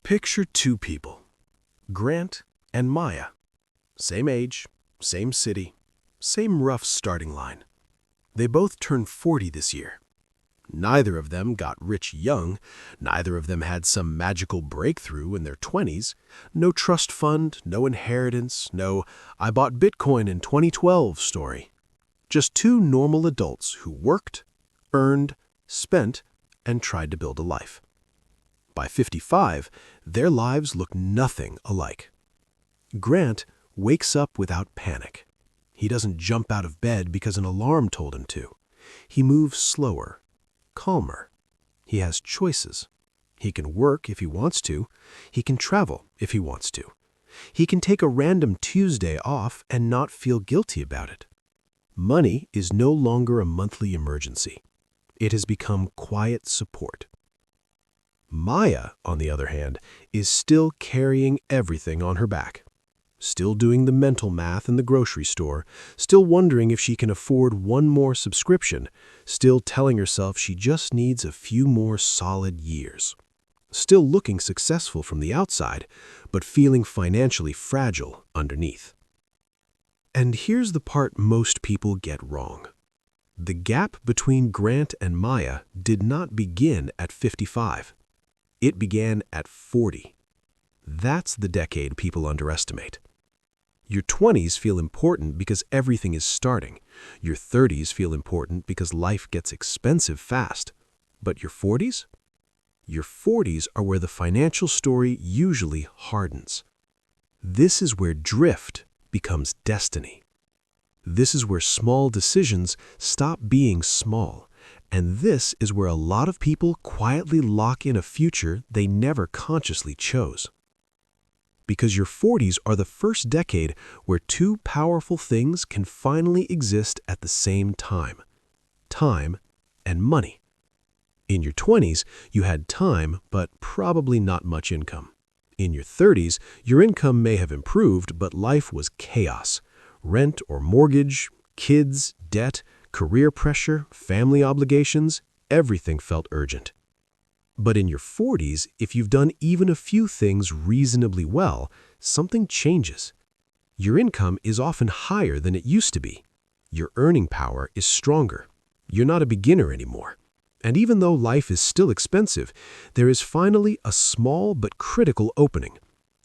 Picture two people, Grant and Maya. Same age, same city, same rough starting line. They both turned 40 this year. Neither of them got rich young, neither of them had some magical breakthrough in their 20s, no trust fund, no inheritance, no "I bought Bitcoin in 2012" story. Just two normal adults who worked, earned, spent, and tried to build a life. By 55, their lives look nothing alike. Grant wakes up without panic. He doesn't jump out of bed because an alarm told him to. He moves slower, calmer. He has choices. He can work if he wants to. He can travel if he wants to. He can take a random Tuesday off and not feel guilty about it. Money is no longer a monthly emergency. It has become quiet support. Maya, on the other hand, is still carrying everything on her back. Still doing the mental math in the grocery store, still wondering if she can afford one more subscription, still telling herself she just needs a few more solid years. Still looking successful from the outside, but feeling financially fragile underneath. And here's the part most people get wrong. The gap between Grant and Maya did not begin at 55. It began at 40. That's the decade people underestimate. Your 20s feel important because everything is starting. Your 30s feel important because life gets expensive fast. But your 40s? Your 40s are where the financial story usually hardens. This is where drift becomes destiny. This is where small decisions stop being small. And this is where a lot of people quietly lock in a future they never consciously chose. Because your 40s are the first decade where two powerful things can finally exist at the same time: time and money. In your 20s, you had time, but probably not much income. In your 30s, your income may have improved, but life was chaos. Rent or mortgage, kids, debt, career pressure, family obligations, everything felt urgent. But in your 40s, if you've done even a few things reasonably well, something changes. Your income is often higher than it used to be. Your earning power is stronger. You're not a beginner anymore. And even though life is still expensive, there is finally a small but critical opening.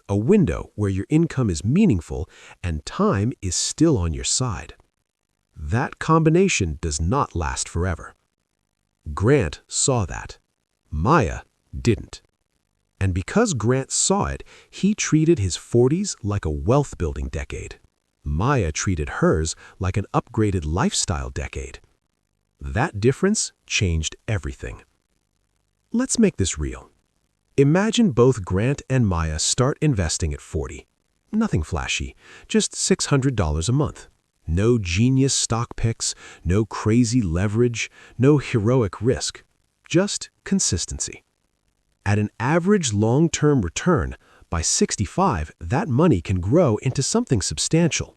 A window where your income is meaningful and time is still on your side. That combination does not last forever. Grant saw that. Maya didn't. And because Grant saw it, he treated his 40s like a wealth-building decade. Maya treated hers like an upgraded lifestyle decade. That difference changed everything. Let's make this real. Imagine both Grant and Maya start investing at 40. Nothing flashy, just $600 a month. No genius stock picks, no crazy leverage, no heroic risk. Just consistency. At an average long-term return, by 65, that money can grow into something substantial.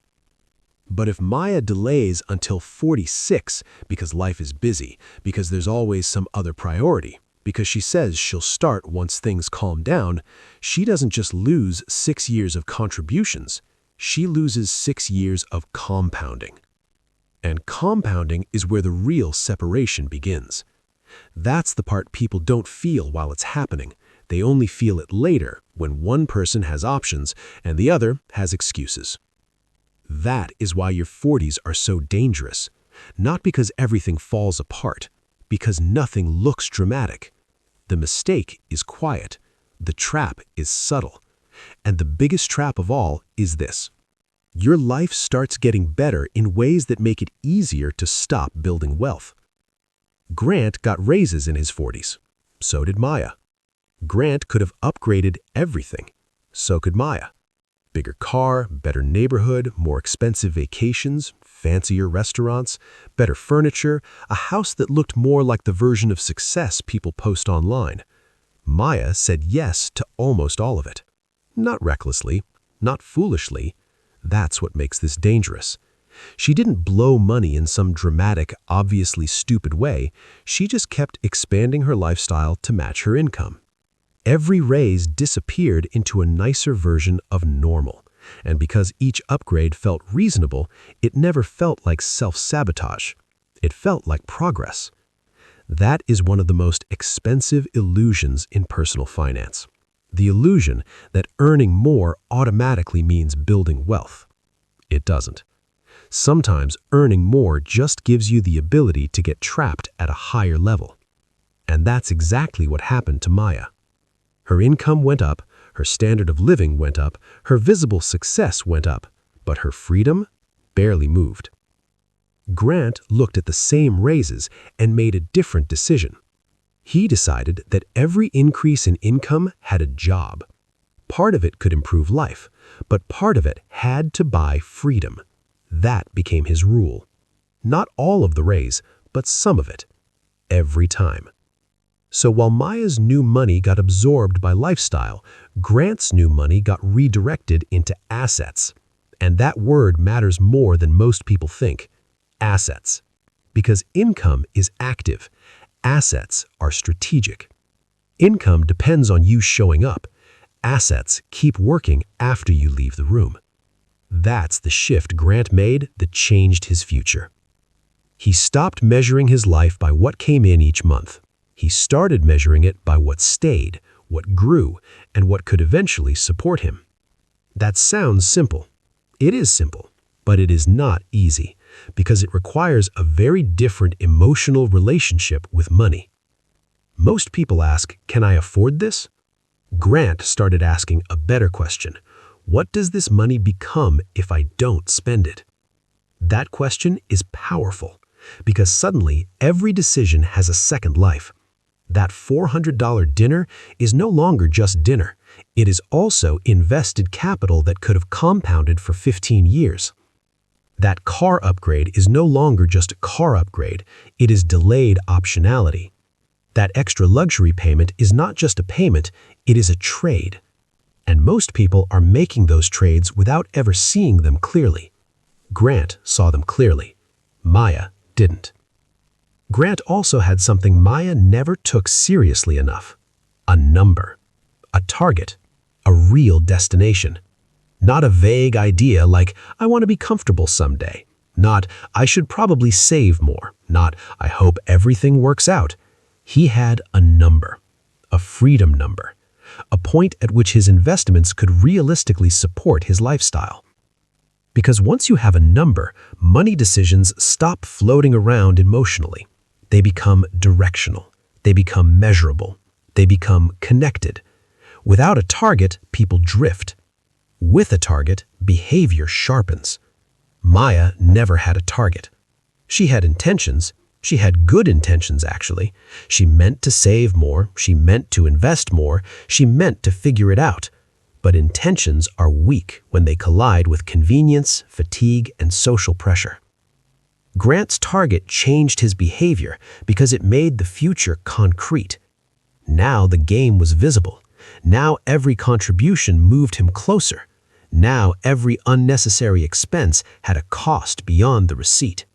But if Maya delays until 46 because life is busy, because there's always some other priority, because she says she'll start once things calm down, she doesn't just lose 6 years of contributions. She loses 6 years of compounding. And compounding is where the real separation begins. That's the part people don't feel while it's happening. They only feel it later when one person has options and the other has excuses. That is why your 40s are so dangerous. Not because everything falls apart, because nothing looks dramatic. The mistake is quiet. The trap is subtle. And the biggest trap of all is this. Your life starts getting better in ways that make it easier to stop building wealth. Grant got raises in his 40s. So did Maya. Grant could have upgraded everything. So could Maya. Bigger car, better neighborhood, more expensive vacations, fancier restaurants, better furniture, a house that looked more like the version of success people post online. Maya said yes to almost all of it. Not recklessly, not foolishly. That's what makes this dangerous. She didn't blow money in some dramatic, obviously stupid way. She just kept expanding her lifestyle to match her income. Every raise disappeared into a nicer version of normal. And because each upgrade felt reasonable, it never felt like self-sabotage. It felt like progress. That is one of the most expensive illusions in personal finance. The illusion that earning more automatically means building wealth. It doesn't. Sometimes earning more just gives you the ability to get trapped at a higher level. And that's exactly what happened to Maya. Her income went up, her standard of living went up, her visible success went up, but her freedom barely moved. Grant looked at the same raises and made a different decision. He decided that every increase in income had a job. Part of it could improve life, but part of it had to buy freedom. That became his rule. Not all of the raise, but some of it. Every time. So while Maya's new money got absorbed by lifestyle, Grant's new money got redirected into assets. And that word matters more than most people think. Assets. Because income is active. Assets are strategic. Income depends on you showing up. Assets keep working after you leave the room. That's the shift Grant made that changed his future. He stopped measuring his life by what came in each month. He started measuring it by what stayed, what grew, and what could eventually support him. That sounds simple. It is simple, but it is not easy, because it requires a very different emotional relationship with money. Most people ask, "Can I afford this?" Grant started asking a better question. What does this money become if I don't spend it? That question is powerful, because suddenly every decision has a second life. That $400 dinner is no longer just dinner. It is also invested capital that could have compounded for 15 years. That car upgrade is no longer just a car upgrade. It is delayed optionality. That extra luxury payment is not just a payment, it is a trade. And most people are making those trades without ever seeing them clearly. Grant saw them clearly. Maya didn't. Grant also had something Maya never took seriously enough. A number. A target. A real destination. Not a vague idea like, I want to be comfortable someday. Not, I should probably save more. Not, I hope everything works out. He had a number. A freedom number. A point at which his investments could realistically support his lifestyle. Because once you have a number, money decisions stop floating around emotionally. They become directional. They become measurable. They become connected. Without a target, people drift. With a target, behavior sharpens. Maya never had a target. She had intentions. She had good intentions, actually. She meant to save more. She meant to invest more. She meant to figure it out. But intentions are weak when they collide with convenience, fatigue, and social pressure. Grant's target changed his behavior because it made the future concrete. Now the game was visible. Now every contribution moved him closer. Now every unnecessary expense had a cost beyond the receipt.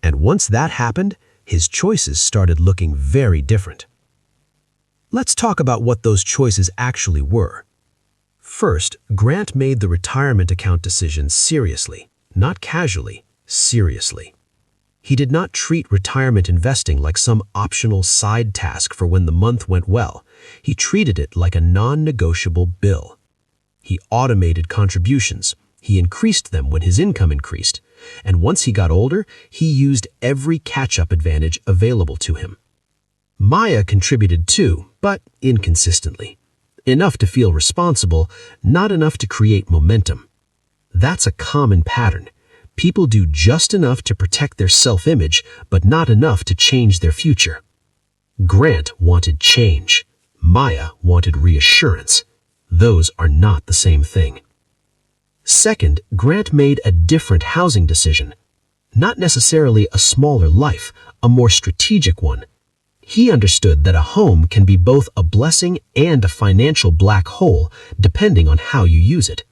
And once that happened, his choices started looking very different. Let's talk about what those choices actually were. First, Grant made the retirement account decision seriously, not casually, seriously. He did not treat retirement investing like some optional side task for when the month went well. He treated it like a non-negotiable bill. He automated contributions. He increased them when his income increased. And once he got older, he used every catch-up advantage available to him. Maya contributed too, but inconsistently. Enough to feel responsible, not enough to create momentum. That's a common pattern. People do just enough to protect their self-image, but not enough to change their future. Grant wanted change. Maya wanted reassurance. Those are not the same thing. Second, Grant made a different housing decision. Not necessarily a smaller life, a more strategic one. He understood that a home can be both a blessing and a financial black hole, depending on how you use it.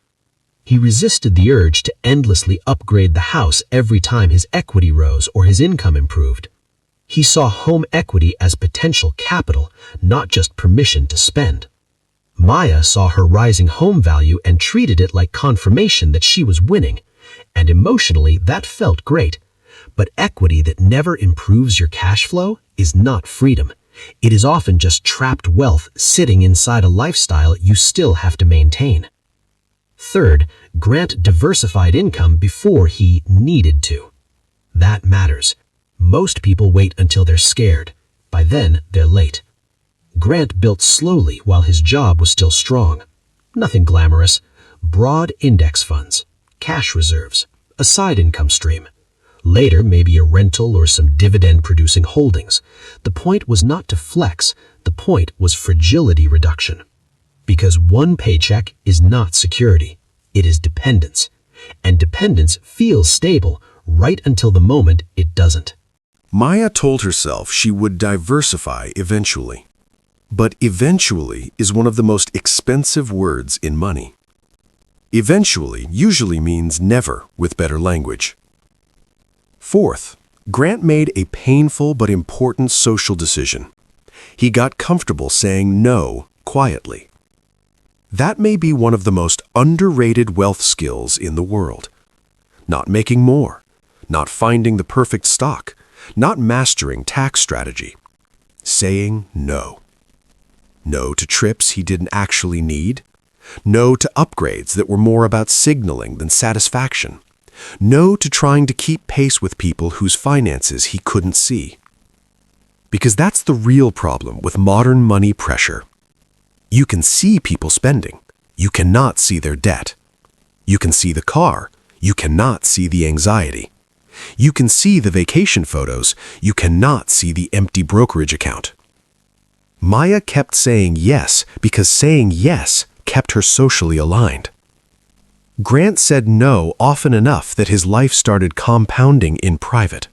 He resisted the urge to endlessly upgrade the house every time his equity rose or his income improved. He saw home equity as potential capital, not just permission to spend. Maya saw her rising home value and treated it like confirmation that she was winning, and emotionally that felt great. But equity that never improves your cash flow is not freedom. It is often just trapped wealth sitting inside a lifestyle you still have to maintain. Third, Grant diversified income before he needed to. That matters. Most people wait until they're scared. By then, they're late. Grant built slowly while his job was still strong. Nothing glamorous. Broad index funds, cash reserves, a side income stream. Later, maybe a rental or some dividend-producing holdings. The point was not to flex. The point was fragility reduction. Because one paycheck is not security. It is dependence. And dependence feels stable right until the moment it doesn't. Maya told herself she would diversify eventually. But eventually is one of the most expensive words in money. Eventually usually means never with better language. Fourth, Grant made a painful but important social decision. He got comfortable saying no quietly. That may be one of the most underrated wealth skills in the world. Not making more, not finding the perfect stock, not mastering tax strategy. Saying no. No to trips he didn't actually need. No to upgrades that were more about signaling than satisfaction. No to trying to keep pace with people whose finances he couldn't see. Because that's the real problem with modern money pressure. You can see people spending. You cannot see their debt. You can see the car. You cannot see the anxiety. You can see the vacation photos. You cannot see the empty brokerage account. Maya kept saying yes because saying yes kept her socially aligned. Grant said no often enough that his life started compounding in private.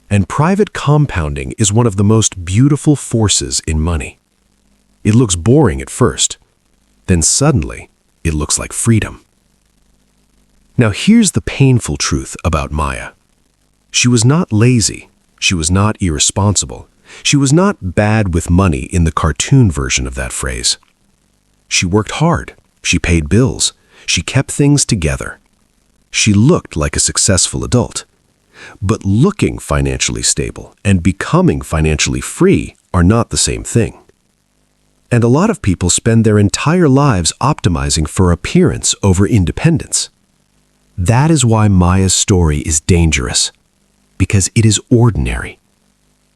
And private compounding is one of the most beautiful forces in money. It looks boring at first. Then suddenly, it looks like freedom. Now here's the painful truth about Maya. She was not lazy. She was not irresponsible. She was not bad with money in the cartoon version of that phrase. She worked hard. She paid bills. She kept things together. She looked like a successful adult. But looking financially stable and becoming financially free are not the same thing. And a lot of people spend their entire lives optimizing for appearance over independence. That is why Maya's story is dangerous, because it is ordinary.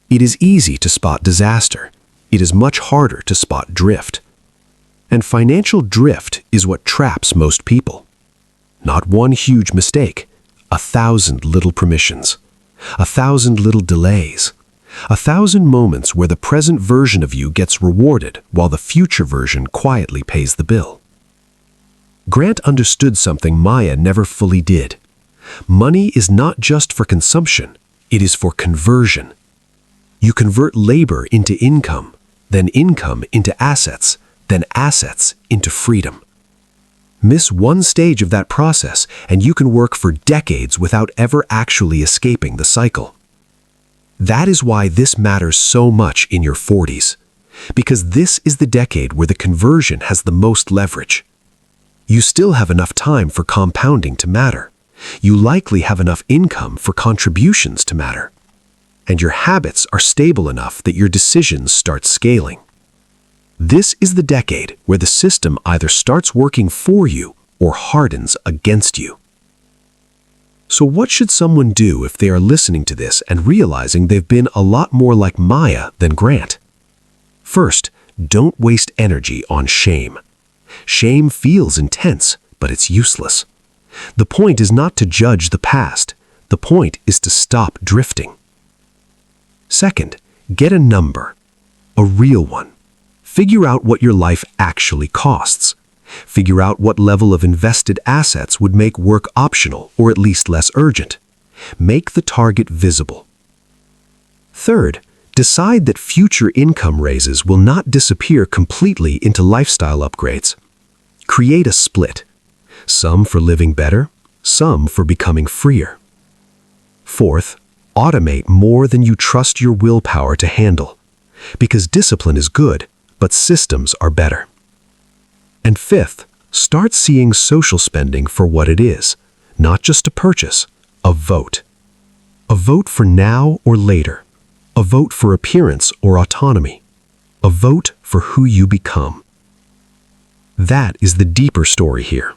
It is easy to spot disaster. It is much harder to spot drift. And financial drift is what traps most people. Not one huge mistake, 1,000 little permissions, 1,000 little delays, 1,000 moments where the present version of you gets rewarded while the future version quietly pays the bill. Grant understood something Maya never fully did. Money is not just for consumption, it is for conversion. You convert labor into income, then income into assets, then assets into freedom. Miss one stage of that process and you can work for decades without ever actually escaping the cycle. That is why this matters so much in your 40s, because this is the decade where the conversion has the most leverage. You still have enough time for compounding to matter. You likely have enough income for contributions to matter. And your habits are stable enough that your decisions start scaling. This is the decade where the system either starts working for you or hardens against you. So what should someone do if they are listening to this and realizing they've been a lot more like Maya than Grant? First, don't waste energy on shame. Shame feels intense, but it's useless. The point is not to judge the past. The point is to stop drifting. Second, get a number, a real one. Figure out what your life actually costs. Figure out what level of invested assets would make work optional or at least less urgent. Make the target visible. Third, decide that future income raises will not disappear completely into lifestyle upgrades. Create a split. Some for living better, some for becoming freer. Fourth, automate more than you trust your willpower to handle. Because discipline is good, but systems are better. And fifth, start seeing social spending for what it is, not just a purchase, a vote. A vote for now or later. A vote for appearance or autonomy. A vote for who you become. That is the deeper story here.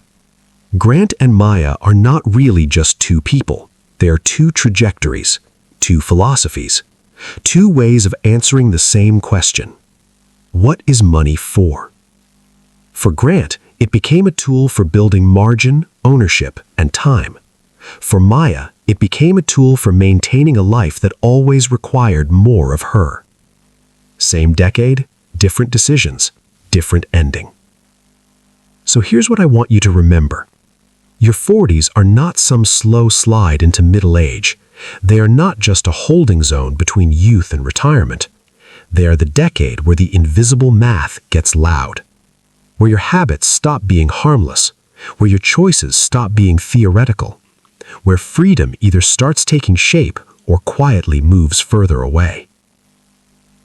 Grant and Maya are not really just two people. They are two trajectories, two philosophies, two ways of answering the same question. What is money for? For Grant, it became a tool for building margin, ownership, and time. For Maya, it became a tool for maintaining a life that always required more of her. Same decade, different decisions, different ending. So here's what I want you to remember. Your 40s are not some slow slide into middle age. They are not just a holding zone between youth and retirement. They are the decade where the invisible math gets loud, where your habits stop being harmless, where your choices stop being theoretical, where freedom either starts taking shape or quietly moves further away.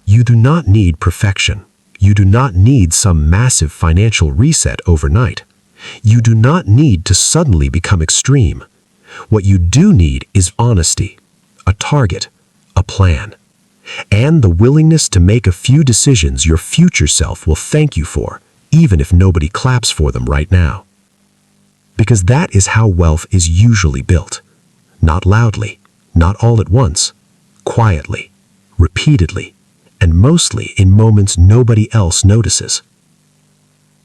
You do not need perfection. You do not need some massive financial reset overnight. You do not need to suddenly become extreme. What you do need is honesty, a target, a plan, and the willingness to make a few decisions your future self will thank you for, even if nobody claps for them right now. Because that is how wealth is usually built. Not loudly, not all at once, quietly, repeatedly, and mostly in moments nobody else notices.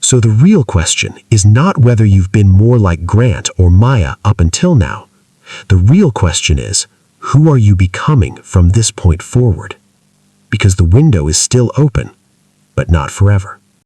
So the real question is not whether you've been more like Grant or Maya up until now. The real question is, who are you becoming from this point forward? Because the window is still open, but not forever.